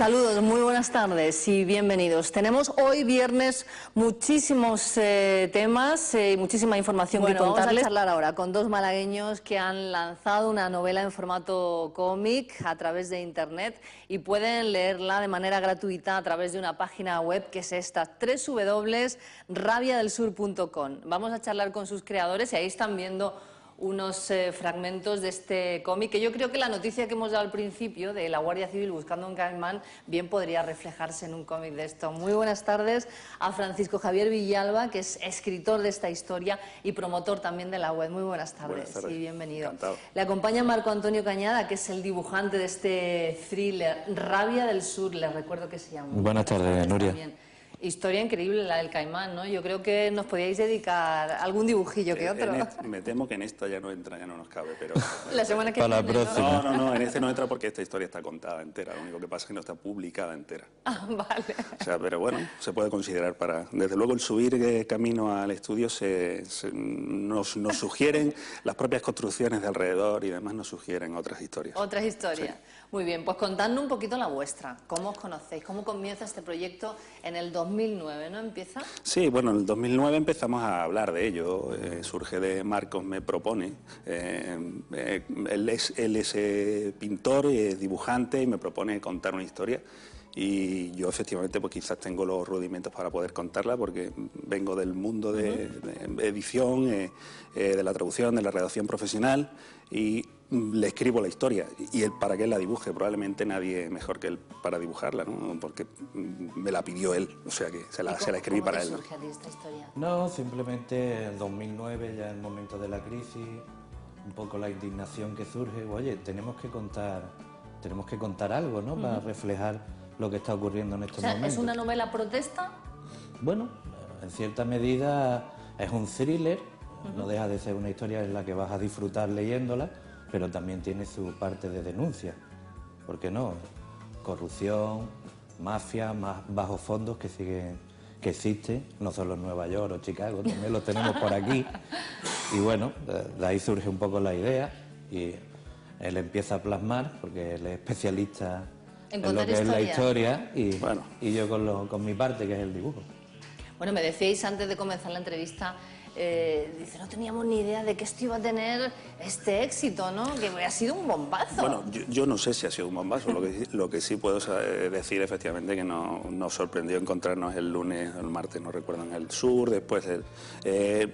Saludos, muy buenas tardes y bienvenidos. Tenemos hoy viernes muchísimos temas y muchísima información que contarles. Vamos a charlar ahora con dos malagueños que han lanzado una novela en formato cómic a través de internet y pueden leerla de manera gratuita a través de una página web que es esta, www.rabiadelsur.com. Vamos a charlar con sus creadores y ahí están viendo unos fragmentos de este cómic, que yo creo que la noticia que hemos dado al principio de la Guardia Civil buscando un caimán bien podría reflejarse en un cómic de esto. Muy buenas tardes a Francisco Javier Villalba, que es escritor de esta historia y promotor también de la web. Muy buenas tardes, y bienvenido. Encantado. Le acompaña Marco Antonio Cañada, que es el dibujante de este thriller, Rabia del Sur, les recuerdo que se llama. Buenas tardes, Nuria. También. Historia increíble la del caimán, ¿no? Yo creo que nos podíais dedicar algún dibujillo que otro. Me temo que en esta ya no entra, ya no nos cabe, pero... La semana que Para viene, la próxima. No, en este no entra porque esta historia está contada entera, lo único que pasa es que no está publicada entera. Ah, vale. O sea, pero bueno, se puede considerar para... Desde luego el subir camino al estudio nos sugieren las propias construcciones de alrededor y demás nos sugieren otras historias. Otras historias. Sí. Muy bien, pues contadnos un poquito la vuestra. ¿Cómo os conocéis? ¿Cómo comienza este proyecto en el 2009, no empieza? Sí, bueno, en el 2009 empezamos a hablar de ello. Surge de Marcos me propone. Él es pintor, dibujante y me propone contar una historia. Y yo efectivamente pues quizás tengo los rudimentos para poder contarla porque vengo del mundo de edición, de la traducción, de la redacción profesional y le escribo la historia y él para que él la dibuje, probablemente nadie mejor que él para dibujarla, ¿no? Porque me la pidió él, o sea que se la escribí para él. ¿Cómo te surge a ti esta historia? No, simplemente en 2009, ya en el momento de la crisis, un poco la indignación que surge, oye, tenemos que contar algo, ¿no? Para reflejar lo que está ocurriendo en estos momentos. ¿Es una novela protesta? Bueno, en cierta medida es un thriller, no deja de ser una historia en la que vas a disfrutar leyéndola, pero también tiene su parte de denuncia. ¿Por qué no? Corrupción, mafia, más bajos fondos que existen, no solo en Nueva York o Chicago, también los tenemos por aquí. Y bueno, de ahí surge un poco la idea y él empieza a plasmar, porque él es especialista en lo que es la historia y, bueno, y yo con mi parte, que es el dibujo. Bueno, me decíais antes de comenzar la entrevista, dice, no teníamos ni idea de que esto iba a tener este éxito, ¿no? Que ha sido un bombazo. Bueno, yo no sé si ha sido un bombazo, lo que sí puedo decir efectivamente que nos sorprendió encontrarnos el lunes o el martes, no recuerdo, en el sur, después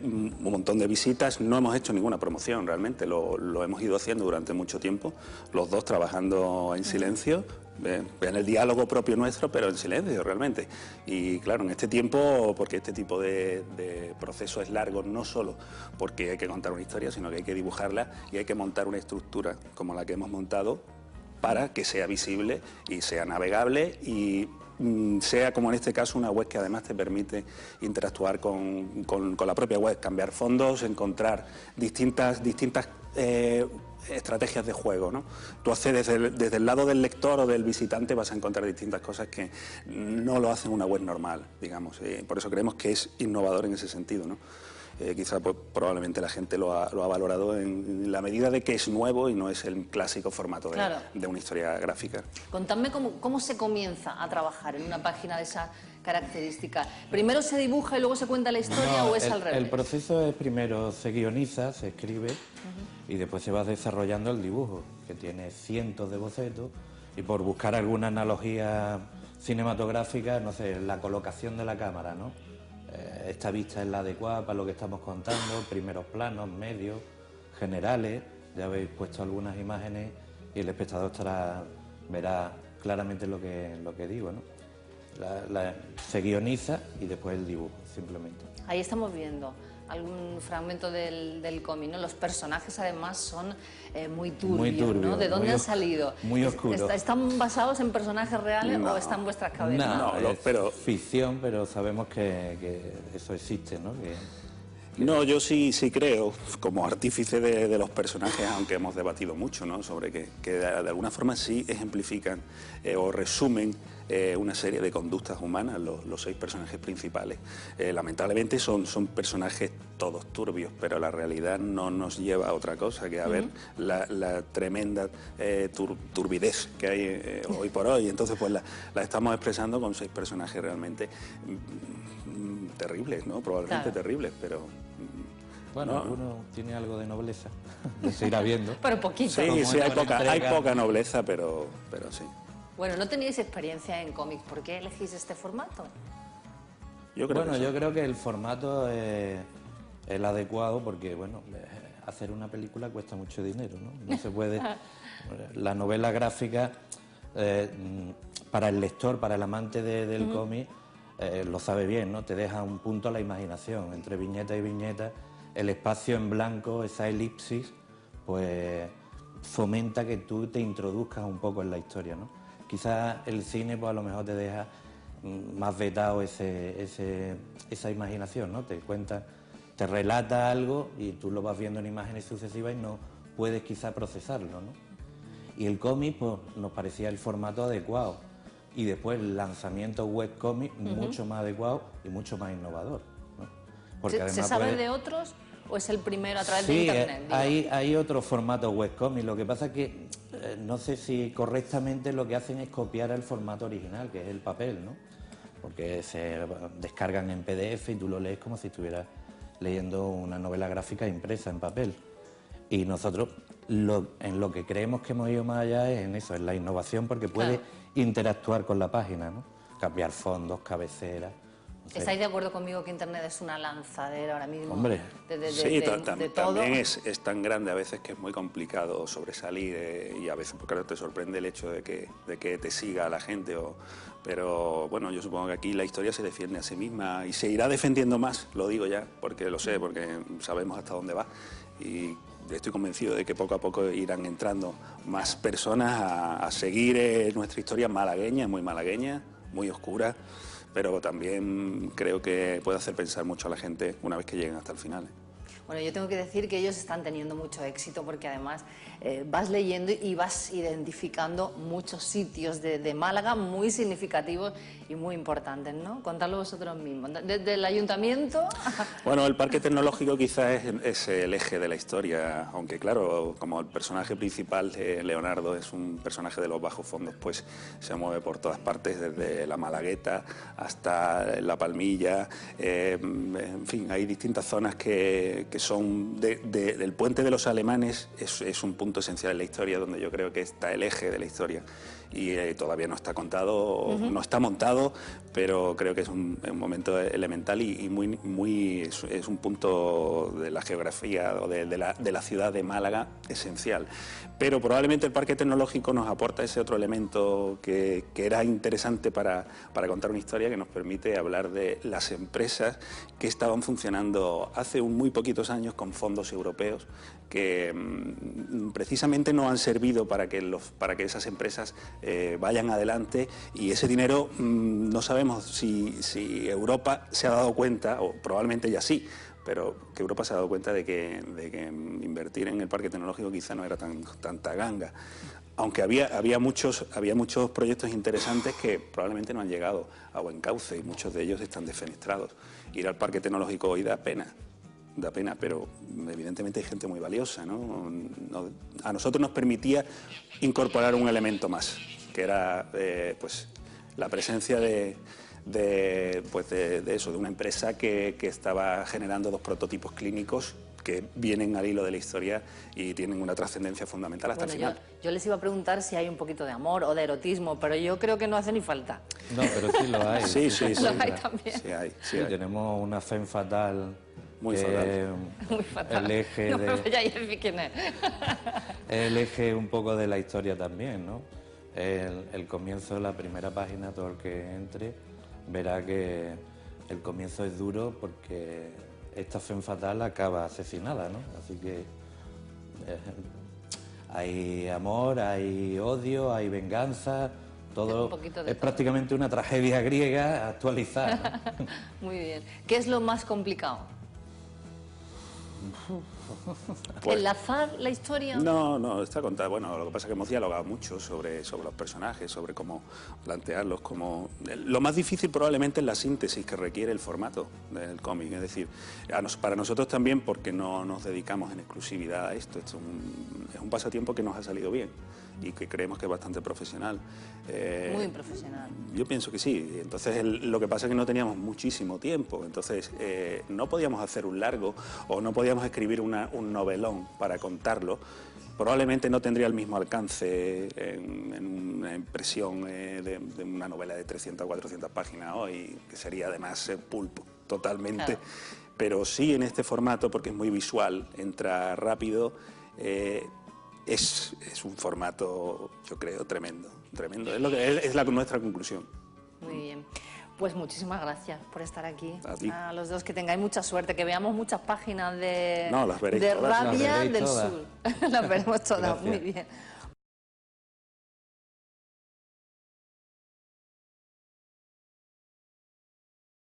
un montón de visitas, no hemos hecho ninguna promoción realmente, lo hemos ido haciendo durante mucho tiempo, los dos trabajando en silencio, en el diálogo propio nuestro, pero en silencio realmente. Y claro, en este tiempo, porque este tipo de proceso es largo, no solo porque hay que contar una historia, sino que hay que dibujarla y hay que montar una estructura como la que hemos montado para que sea visible y sea navegable y sea, como en este caso, una web que además te permite interactuar con la propia web, cambiar fondos, encontrar distintas estrategias de juego, ¿no? Tú haces desde el lado del lector o del visitante vas a encontrar distintas cosas que no lo hacen una web normal, digamos. Por eso creemos que es innovador en ese sentido, ¿no? Quizá pues, probablemente la gente lo ha valorado en la medida de que es nuevo y no es el clásico formato de una historia gráfica. Contadme cómo se comienza a trabajar en una página de esa característica. ¿Primero se dibuja y luego se cuenta la historia o es al revés? El proceso es primero se guioniza, se escribe y después se va desarrollando el dibujo, que tiene cientos de bocetos y por buscar alguna analogía cinematográfica, no sé, la colocación de la cámara, ¿no? Esta vista es la adecuada para lo que estamos contando, primeros planos, medios, generales, ya habéis puesto algunas imágenes y el espectador verá claramente lo que digo, ¿no? Se guioniza y después el dibujo, simplemente. Ahí estamos viendo algún fragmento del cómic, ¿no? Los personajes además son muy turbios, ¿no? ¿De dónde han salido? Muy oscuros. ¿Están basados en personajes reales o están en vuestras cabezas? No, pero ficción, pero sabemos que eso existe, ¿no? No, yo sí creo, como artífice de los personajes, aunque hemos debatido mucho, ¿no?, sobre que de alguna forma sí ejemplifican o resumen una serie de conductas humanas, los 6 personajes principales. Lamentablemente son personajes todos turbios, pero la realidad no nos lleva a otra cosa que a ver la tremenda turbidez que hay hoy por hoy. Entonces, pues la estamos expresando con 6 personajes realmente terribles, ¿no? Probablemente terribles, pero... Bueno, no. alguno tiene algo de nobleza, se irá viendo. Pero poquito. Sí, hay poca nobleza, pero sí. Bueno, ¿no tenéis experiencia en cómics? ¿Por qué elegís este formato? Yo creo Yo creo que el formato es el adecuado porque, bueno, hacer una película cuesta mucho dinero, ¿no? No se puede... La novela gráfica, para el lector, para el amante del cómic, lo sabe bien, ¿no? Te deja un punto a la imaginación, entre viñeta y viñeta, el espacio en blanco, esa elipsis, pues fomenta que tú te introduzcas un poco en la historia, ¿no? Quizás el cine, pues a lo mejor te deja más vetado esa imaginación, ¿no? Te cuenta, te relata algo y tú lo vas viendo en imágenes sucesivas y no puedes quizás procesarlo, ¿no? Y el cómic, pues nos parecía el formato adecuado. Y después el lanzamiento webcómic mucho más adecuado y mucho más innovador, ¿no? Porque ¿Se sabe de otros o es el primero a través de Internet? Hay otros formatos webcómic. Lo que pasa es que no sé si correctamente lo que hacen es copiar el formato original, que es el papel, ¿no? Porque se descargan en PDF y tú lo lees como si estuvieras leyendo una novela gráfica impresa en papel. Y nosotros en lo que creemos que hemos ido más allá es en eso, en la innovación, porque puede interactuar con la página, ¿no? Cambiar fondos, cabeceras. No sé. ¿Estáis de acuerdo conmigo que Internet es una lanzadera ahora mismo? Hombre, sí, de todo. también es tan grande a veces que es muy complicado sobresalir y a veces porque claro, te sorprende el hecho de que te siga la gente. Pero bueno, yo supongo que aquí la historia se defiende a sí misma y se irá defendiendo más, lo digo ya, porque lo sé, porque sabemos hasta dónde va. Y estoy convencido de que poco a poco irán entrando más personas a seguir nuestra historia malagueña, muy oscura, pero también creo que puede hacer pensar mucho a la gente una vez que lleguen hasta el final. Bueno, yo tengo que decir que ellos están teniendo mucho éxito porque además vas leyendo y vas identificando muchos sitios de Málaga muy significativos y muy importantes, ¿no? Contadlo vosotros mismos. Desde el ayuntamiento... Bueno, el Parque Tecnológico quizás es el eje de la historia, aunque claro, como el personaje principal, Leonardo, es un personaje de los bajos fondos, pues se mueve por todas partes, desde la Malagueta hasta la Palmilla, en fin, hay distintas zonas que son del Puente de los Alemanes, es un punto esencial en la historia donde yo creo que está el eje de la historia y todavía no está contado, no está montado, pero creo que es un momento elemental y es un punto de la geografía o de la ciudad de Málaga esencial. Pero probablemente el Parque Tecnológico nos aporta ese otro elemento que era interesante para contar una historia que nos permite hablar de las empresas que estaban funcionando hace muy poquitos años con fondos europeos que precisamente no han servido para que esas empresas vayan adelante y ese dinero no sabemos si Europa se ha dado cuenta, o probablemente ya sí, pero que Europa se ha dado cuenta de que invertir en el Parque Tecnológico quizá no era tanta ganga. Aunque había muchos proyectos interesantes que probablemente no han llegado a buen cauce y muchos de ellos están defenestrados. Ir al Parque Tecnológico hoy da pena, pero evidentemente hay gente muy valiosa, ¿no? A nosotros nos permitía incorporar un elemento más, que era pues la presencia de una empresa que estaba generando 2 prototipos clínicos que vienen al hilo de la historia y tienen una trascendencia fundamental hasta el final. Yo les iba a preguntar si hay un poquito de amor o de erotismo, pero yo creo que no hace ni falta. No, pero sí lo hay. Sí, lo hay también. Sí hay. Tenemos una femme fatal. Muy fatal. Muy fatal. El eje no, pero ya sé quién es. El eje un poco de la historia también, ¿no? El comienzo de la primera página, todo el que entre verá que el comienzo es duro porque esta femme fatal acaba asesinada, ¿no? Así que hay amor, hay odio, hay venganza, todo es prácticamente una tragedia griega actualizada, ¿no? Muy bien. ¿Qué es lo más complicado? Pues, ¿enlazar la historia? no, está contada. Bueno, lo que pasa es que hemos dialogado mucho sobre los personajes, sobre cómo plantearlos, lo más difícil probablemente es la síntesis que requiere el formato del cómic. Es decir, para nosotros también, porque no nos dedicamos en exclusividad a esto. Esto es un pasatiempo que nos ha salido bien y que creemos que es bastante profesional. Muy profesional. Yo pienso que sí. Entonces, lo que pasa es que no teníamos muchísimo tiempo. Entonces, no podíamos hacer un largo o no podíamos escribir un novelón para contarlo. Probablemente no tendría el mismo alcance en una impresión de una novela de 300 o 400 páginas hoy, que sería además pulp totalmente. Claro. Pero sí en este formato, porque es muy visual, entra rápido. Es un formato, yo creo, tremendo. Es nuestra conclusión. Muy bien. Pues muchísimas gracias por estar aquí. A ti. A los dos, que tengáis mucha suerte, que veamos muchas páginas de, No, las veréis de todas. Rabia Las veréis del todas. Sur. Las veremos todas, Gracias. muy bien.